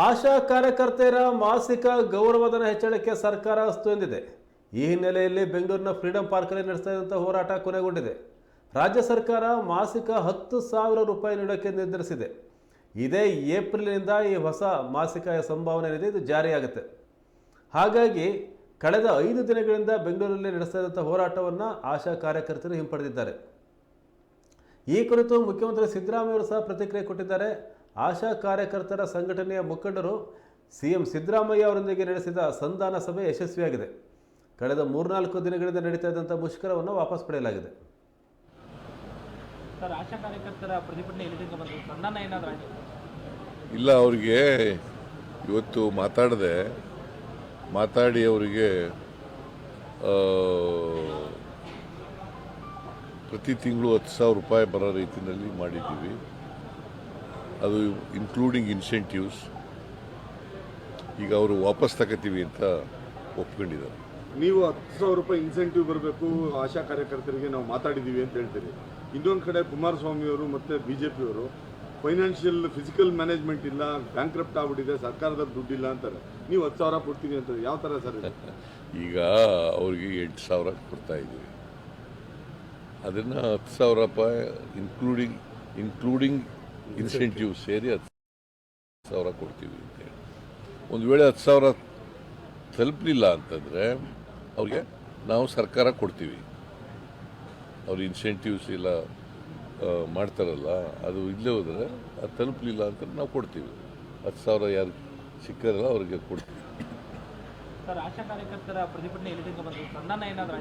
ಆಶಾ ಕಾರ್ಯಕರ್ತೆಯರ ಮಾಸಿಕ ಗೌರವಧನ ಹೆಚ್ಚಳಕ್ಕೆ ಸರ್ಕಾರ ಅಸ್ತು ಎಂದಿದೆ. ಈ ಹಿನ್ನೆಲೆಯಲ್ಲಿ ಬೆಂಗಳೂರಿನ ಫ್ರೀಡಂ ಪಾರ್ಕ್ನಲ್ಲಿ ನಡೆಸ್ತಾ ಇದ್ದಂಥ ಹೋರಾಟ ಕೊನೆಗೊಂಡಿದೆ. ರಾಜ್ಯ ಸರ್ಕಾರ ಮಾಸಿಕ 10,000 ರೂಪಾಯಿ ನೀಡೋಕ್ಕೆ ನಿರ್ಧರಿಸಿದೆ. ಇದೇ ಏಪ್ರಿಲ್ನಿಂದ ಈ ಹೊಸ ಮಾಸಿಕ ಸಂಭಾವನೆ ಏನಿದೆ ಇದು ಜಾರಿಯಾಗುತ್ತೆ. ಹಾಗಾಗಿ ಕಳೆದ 5 ದಿನಗಳಿಂದ ಬೆಂಗಳೂರಲ್ಲಿ ನಡೆಸ್ತಾ ಇದ್ದಂಥ ಹೋರಾಟವನ್ನು ಆಶಾ ಕಾರ್ಯಕರ್ತರು ಹಿಂಪಡೆದಿದ್ದಾರೆ. ಈ ಕುರಿತು ಮುಖ್ಯಮಂತ್ರಿ ಸಿದ್ದರಾಮಯ್ಯ ಅವರು ಸಹ ಪ್ರತಿಕ್ರಿಯೆ ಕೊಟ್ಟಿದ್ದಾರೆ. ಆಶಾ ಕಾರ್ಯಕರ್ತರ ಸಂಘಟನೆಯ ಮುಖಂಡರು ಸಿಎಂ ಸಿದ್ದರಾಮಯ್ಯ ಅವರೊಂದಿಗೆ ನಡೆಸಿದ ಸಂಧಾನ ಸಭೆ ಯಶಸ್ವಿಯಾಗಿದೆ. ಕಳೆದ 3-4 ದಿನಗಳಿಂದ ನಡೀತಾ ಇದ್ದಂಥ ಮುಷ್ಕರವನ್ನು ವಾಪಸ್ ಪಡೆಯಲಾಗಿದೆ. ಸರ್, ಆಶಾ ಕಾರ್ಯಕರ್ತರ ಪ್ರತಿಭಟನೆ ಸಂಧಾನ ಏನಾದರೂ ಇಲ್ಲ, ಅವರಿಗೆ ಇವತ್ತು ಮಾತಾಡಿ ಅವರಿಗೆ ಪ್ರತಿ ತಿಂಗಳು 10,000 ರೂಪಾಯಿ ಬರೋ ರೀತಿಯಲ್ಲಿ ಮಾಡಿದ್ದೀವಿ. ಅದು ಇನ್ಕ್ಲೂಡಿಂಗ್ ಇನ್ಸೆಂಟಿವ್ಸ್. ಈಗ ಅವರು ವಾಪಸ್ ತಗೋತೀವಿ ಅಂತ ಒಪ್ಕೊಂಡಿದ್ದಾರೆ. ನೀವು 10,000 ರೂಪಾಯಿ ಇನ್ಸೆಂಟಿವ್ ಬರಬೇಕು ಆಶಾ ಕಾರ್ಯಕರ್ತರಿಗೆ ನಾವು ಮಾತಾಡಿದ್ದೀವಿ ಅಂತ ಹೇಳ್ತೀರಿ. ಇನ್ನೊಂದು ಕಡೆ ಕುಮಾರಸ್ವಾಮಿ ಅವರು ಮತ್ತು BJP ಅವರು ಫೈನಾನ್ಷಿಯಲ್ ಫಿಸಿಕಲ್ ಮ್ಯಾನೇಜ್ಮೆಂಟ್ ಇಲ್ಲ, ಬ್ಯಾಂಕ್ರಪ್ಟ್ ಆಗ್ಬಿಟ್ಟಿದೆ, ಸರ್ಕಾರದ ದುಡ್ಡಿಲ್ಲ ಅಂತಾರೆ. ನೀವು 10,000 ಕೊಡ್ತೀವಿ ಅಂತಾರೆ. ಯಾವ ಥರ ಸರ್ ಇದು? ಈಗ ಅವ್ರಿಗೆ 8,000 ಕೊಡ್ತಾ ಇದ್ದೀವಿ. ಅದನ್ನು 10,000 ರೂಪಾಯಿ ಇನ್ಕ್ಲೂಡಿಂಗ್ ಇನ್ಸೆಂಟಿವ್ ಸೇರಿ 10,000 ಕೊಡ್ತೀವಿ ಅಂತೇಳಿ. ಒಂದು ವೇಳೆ 10,000 ತಲುಪಲಿಲ್ಲ ಅಂತಂದರೆ ಅವ್ರಿಗೆ ನಾವು ಸರ್ಕಾರ ಕೊಡ್ತೀವಿ. ಅವ್ರು ಇನ್ಸೆಂಟಿವ್ಸ್ ಎಲ್ಲ ಮಾಡ್ತಾರಲ್ಲ, ಅದು ಇಲ್ಲೇ ಹೋದರೆ ಅದು ತಲುಪಲಿಲ್ಲ ಅಂತ ನಾವು ಕೊಡ್ತೀವಿ. 10,000 ಯಾರು ಸಿಕ್ಕಾರಲ್ಲ ಅವ್ರಿಗೆ ಕೊಡ್ತೀವಿ. ಸರ್, ಆಶಾ ಕಾರ್ಯಕರ್ತರ ಪ್ರತಿಭಟನೆ ಸಂಧಾನ ಏನಾದರೂ